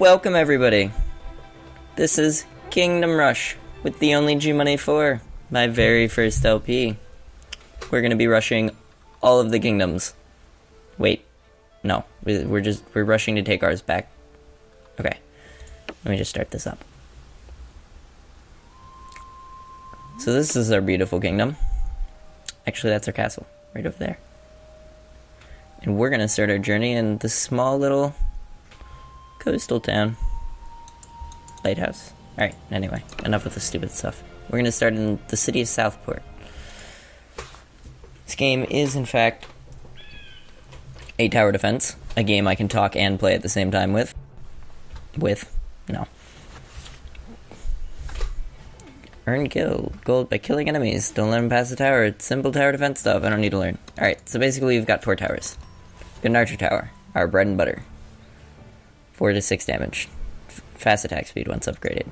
Welcome everybody. This is Kingdom Rush with the only G-Money 4, my very first LP. We're gonna be rushing all of the kingdoms. Wait, no, we're rushing to take ours back. Okay, let me just start this up. So this is our beautiful kingdom. Actually, that's our castle, right over there. And we're gonna start our journey in this small little coastal town. Lighthouse. Alright, anyway, enough with the stupid stuff. We're gonna start in the city of Southport. This game is, in fact, a tower defense. A game I can talk and play at the same time with. No. Earn gold by killing enemies. Don't let them pass the tower. It's simple tower defense stuff. I don't need to learn. Alright, so basically we've got 4 towers. We've got an archer tower, our bread and butter. 4 to 6 damage. Fast attack speed once upgraded.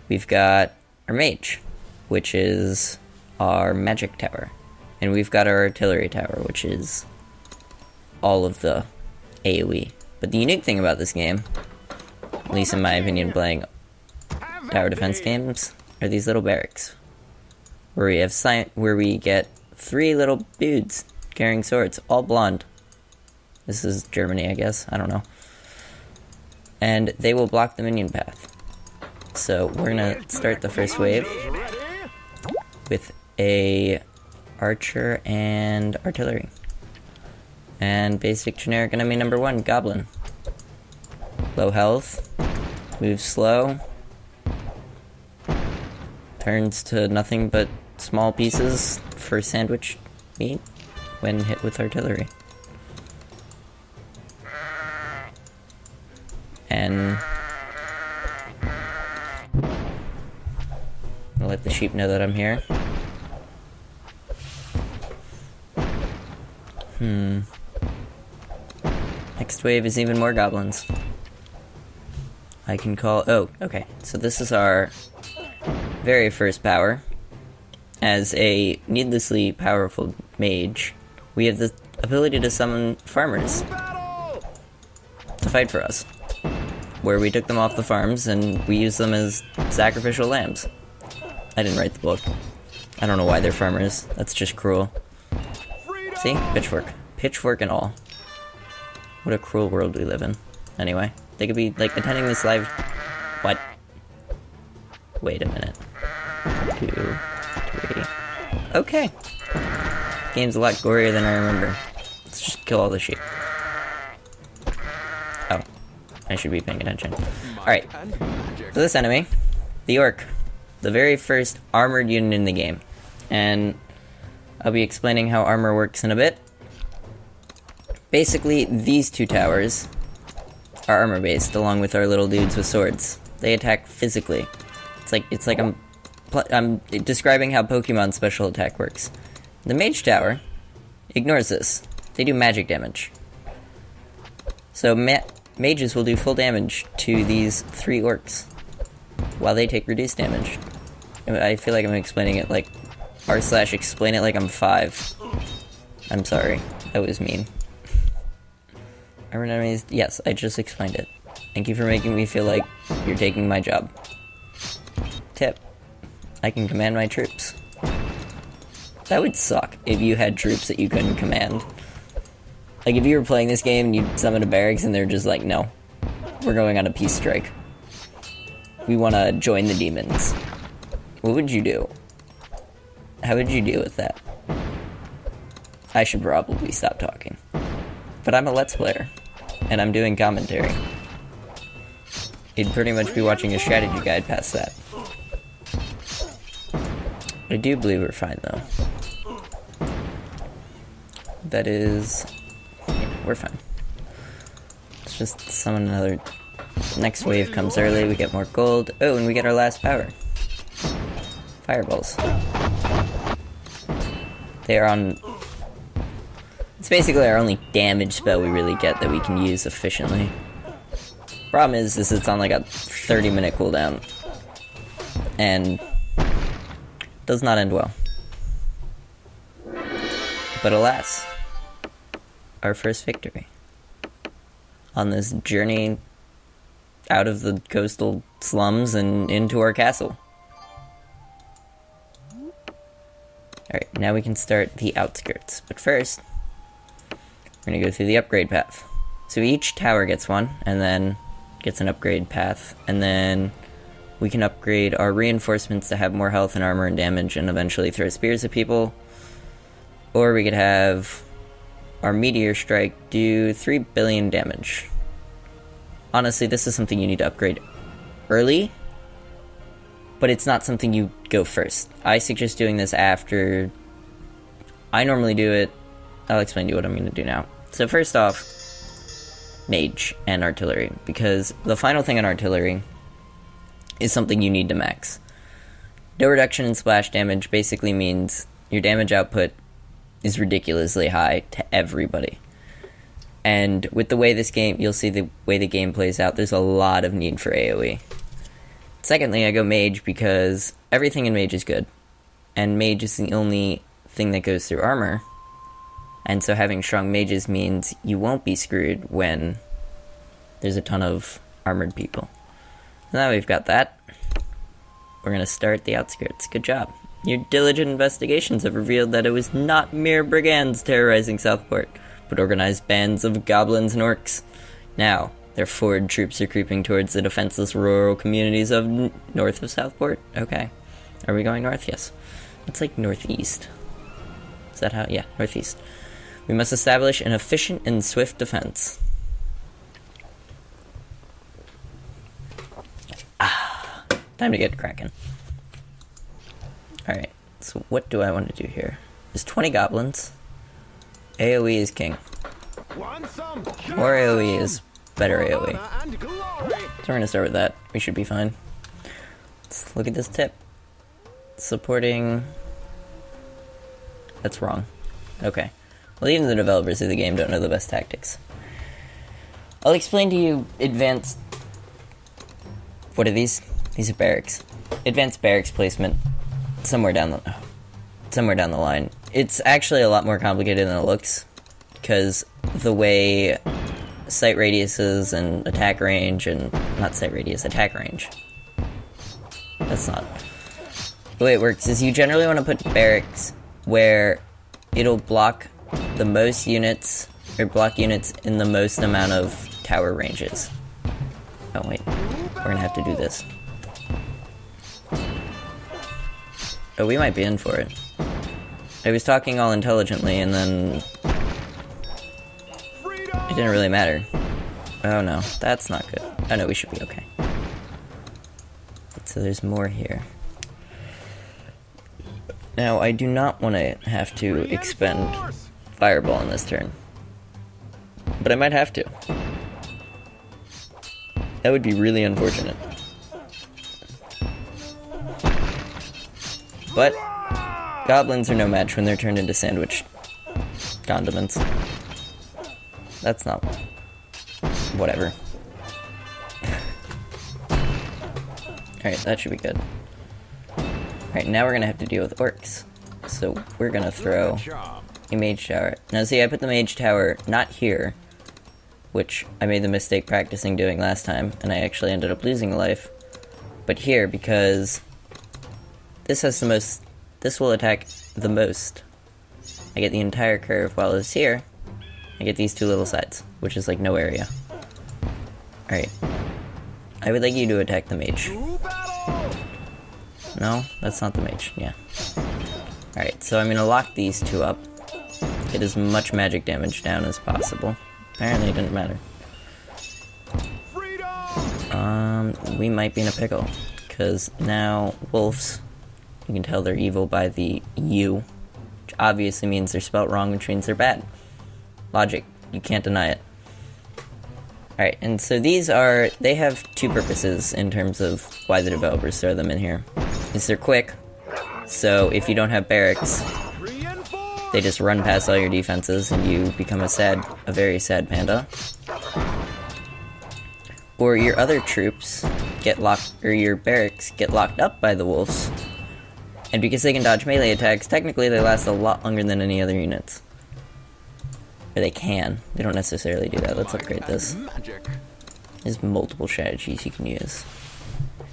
We've got our mage, which is our magic tower. And we've got our artillery tower, which is all of the AoE. But the unique thing about this game, at least in my opinion playing tower defense games, are these little barracks. Where we get 3 little dudes carrying swords, all blonde. This is Germany, I guess. I don't know. And they will block the minion path. So we're gonna start the first wave with a archer and artillery. And basic generic enemy number 1, goblin. Low health, moves slow, turns to nothing but small pieces for sandwich meat when hit with artillery. And I'll let the sheep know that I'm here. Next wave is even more goblins. I can call... Oh, okay. So this is our very first power. As a needlessly powerful mage, we have the ability to summon farmers to fight for us. Where we took them off the farms and we use them as sacrificial lambs. I didn't write the book. I don't know why they're farmers. That's just cruel. See? Pitchfork. Pitchfork and all. What a cruel world we live in. Anyway, they could be, like, attending this live... What? Wait a minute. 2, 3... Okay. Game's a lot gorier than I remember. Let's just kill all the sheep. Oh. I should be paying attention. Alright. So this enemy, the orc. The very first armored unit in the game. And I'll be explaining how armor works in a bit. Basically, these 2 towers are armor-based, along with our little dudes with swords. They attack physically. It's like I'm describing how Pokemon special attack works. The mage tower ignores this. They do magic damage. So mages will do full damage to these 3 orcs, while they take reduced damage. I feel like I'm explaining it like r/explain it like I'm 5. I'm sorry, that was mean. Armored enemies, yes, I just explained it. Thank you for making me feel like you're taking my job. Tip, I can command my troops. That would suck if you had troops that you couldn't command. Like, if you were playing this game and you summon a barracks and they're just like, no, we're going on a peace strike. We want to join the demons. What would you do? How would you deal with that? I should probably stop talking. But I'm a Let's Player, and I'm doing commentary. You'd pretty much be watching a strategy guide past that. I do believe we're fine, though. That is... We're fine. Let's just summon another... Next wave comes early, we get more gold. Oh, and we get our last power. Fireballs. They are on... It's basically our only damage spell we really get that we can use efficiently. Problem is it's on like a 30-minute cooldown. And... does not end well. But alas... our first victory on this journey out of the coastal slums and into our castle. Alright, now we can start the outskirts. But first, we're going to go through the upgrade path. So each tower gets one, and then gets an upgrade path, and then we can upgrade our reinforcements to have more health and armor and damage and eventually throw spears at people. Or we could have our meteor strike do 3 billion damage. Honestly, this is something you need to upgrade early, but it's not something you go first. I suggest doing this after. I normally do it. I'll explain to you what I'm going to do now. So first off, mage and artillery, because the final thing on artillery is something you need to max. No reduction in splash damage basically means your damage output is ridiculously high to everybody. And with the way this game, you'll see the way the game plays out, there's a lot of need for AoE. Secondly, I go mage because everything in mage is good. And mage is the only thing that goes through armor. And so having strong mages means you won't be screwed when there's a ton of armored people. Now we've got that. We're going to start the outskirts. Good job. Your diligent investigations have revealed that it was not mere brigands terrorizing Southport, but organized bands of goblins and orcs. Now, their forward troops are creeping towards the defenseless rural communities of north of Southport. Okay. Are we going north? Yes. It's like northeast. Is that how? Yeah, northeast. We must establish an efficient and swift defense. Time to get cracking. Alright, so what do I want to do here? There's 20 goblins. AoE is king. More AoE is better AoE. So we're going to start with that. We should be fine. Let's look at this tip. Supporting... That's wrong. Okay. Well, even the developers of the game don't know the best tactics. I'll explain to you advanced... What are these? These are barracks. Advanced barracks placement somewhere down the line. It's actually a lot more complicated than it looks, because the way sight radiuses and attack range and not sight radius, attack range. That's not. The way it works is you generally want to put barracks where it'll block the most units, or block units in the most amount of tower ranges. Oh wait, we're gonna have to do this. Oh, we might be in for it. I was talking all intelligently and then it didn't really matter. Oh no, that's not good. Oh no, we should be okay. So there's more here. Now, I do not want to have to expend Fireball in this turn. But I might have to. That would be really unfortunate. But goblins are no match when they're turned into sandwich condiments. That's not... Whatever. Alright, that should be good. Alright, now we're gonna have to deal with orcs. So we're gonna throw a mage tower. Now see, I put the mage tower not here, which I made the mistake practicing doing last time, and I actually ended up losing a life. But here, because this has the most... This will attack the most. I get the entire curve, while it's here, I get these two little sides, which is like no area. Alright. I would like you to attack the mage. No? That's not the mage. Yeah. Alright, so I'm gonna lock these two up. Get as much magic damage down as possible. Apparently it didn't matter. We might be in a pickle. Because now, wolves, you can tell they're evil by the U. Which obviously means they're spelt wrong, which means they're bad. Logic. You can't deny it. Alright, and so these are... They have two purposes in terms of why the developers throw them in here. Is they're quick, so if you don't have barracks, they just run past all your defenses and you become a very sad panda. Or your other troops get locked, or your barracks get locked up by the wolves. And because they can dodge melee attacks, technically they last a lot longer than any other units. Or they can. They don't necessarily do that. Let's upgrade this. There's multiple strategies you can use.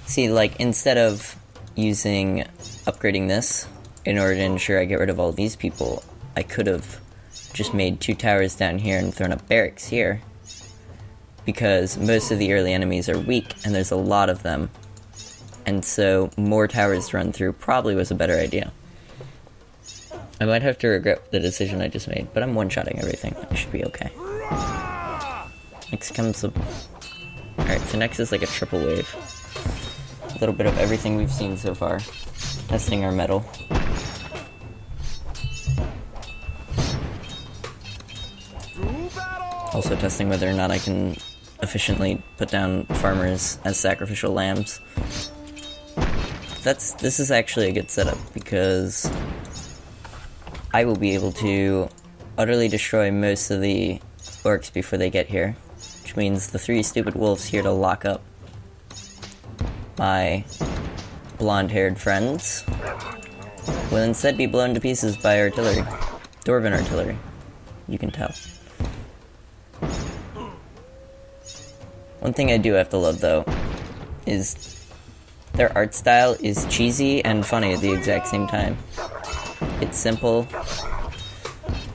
See, like, instead of upgrading this in order to ensure I get rid of all these people, I could have just made 2 towers down here and thrown up barracks here. Because most of the early enemies are weak, and there's a lot of them. And so, more towers to run through probably was a better idea. I might have to regret the decision I just made, but I'm one-shotting everything. I should be okay. Next comes the... Alright, so next is like a triple wave. A little bit of everything we've seen so far. Testing our metal. Also testing whether or not I can efficiently put down farmers as sacrificial lambs. This is actually a good setup, because I will be able to utterly destroy most of the orcs before they get here, which means the 3 stupid wolves here to lock up my blonde-haired friends will instead be blown to pieces by artillery. Dwarven artillery. You can tell. One thing I do have to love, though, is their art style is cheesy and funny at the exact same time. It's simple,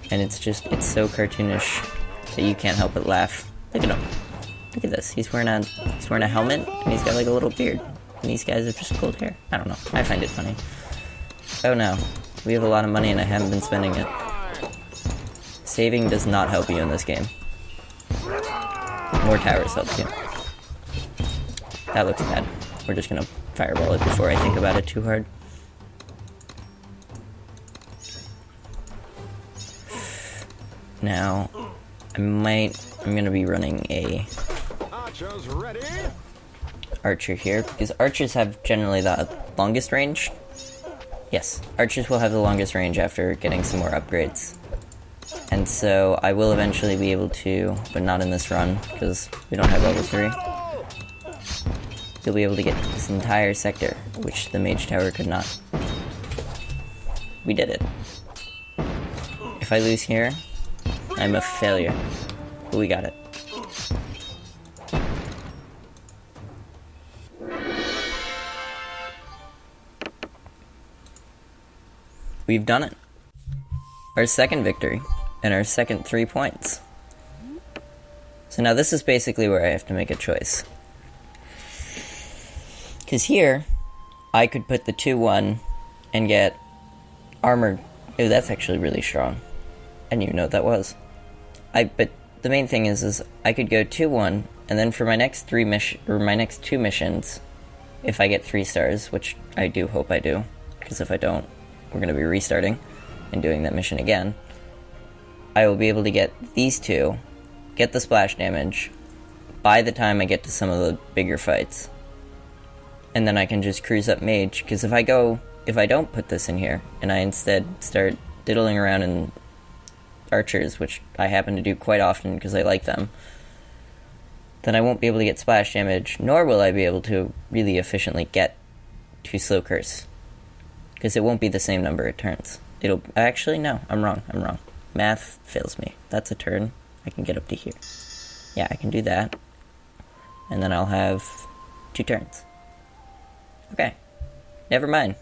and it's so cartoonish that you can't help but laugh. Look at him. Look at this. He's wearing a helmet, and he's got like a little beard. And these guys have just gold hair. I don't know. I find it funny. Oh no. We have a lot of money and I haven't been spending it. Saving does not help you in this game. More towers help you. That looks bad. We're just gonna fireball it before I think about it too hard. Now, I'm gonna be running a archer here, because archers have generally the longest range. Yes, archers will have the longest range after getting some more upgrades. And so I will eventually be able to, but not in this run, because we don't have level 3. You'll be able to get this entire sector, which the mage tower could not. We did it. If I lose here, I'm a failure. But we got it. We've done it. Our second victory, and our second 3 points. So now this is basically where I have to make a choice. Because here, I could put the 2-1 and get armored. Oh, that's actually really strong. I didn't even know what that was. But the main thing is I could go 2-1, and then for my next 2 missions, if I get 3 stars, which I do hope I do, because if I don't, we're going to be restarting and doing that mission again, I will be able to get these 2, get the splash damage, by the time I get to some of the bigger fights. And then I can just cruise up mage, because if I don't put this in here, and I instead start diddling around in archers, which I happen to do quite often because I like them, then I won't be able to get splash damage, nor will I be able to really efficiently get to slow curse. Because it won't be the same number of turns. Actually, no, I'm wrong. Math fails me. That's a turn. I can get up to here. Yeah, I can do that. And then I'll have 2 turns. Okay. Never mind.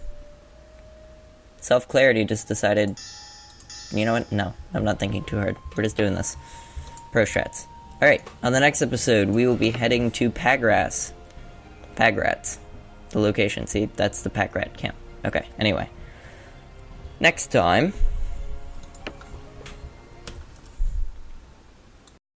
Self-clarity just decided, you know what? No, I'm not thinking too hard. We're just doing this. Pro strats. Alright, on the next episode, we will be heading to Pagras. Pagrats. The location. See, that's the Pagrat camp. Okay, anyway. Next time,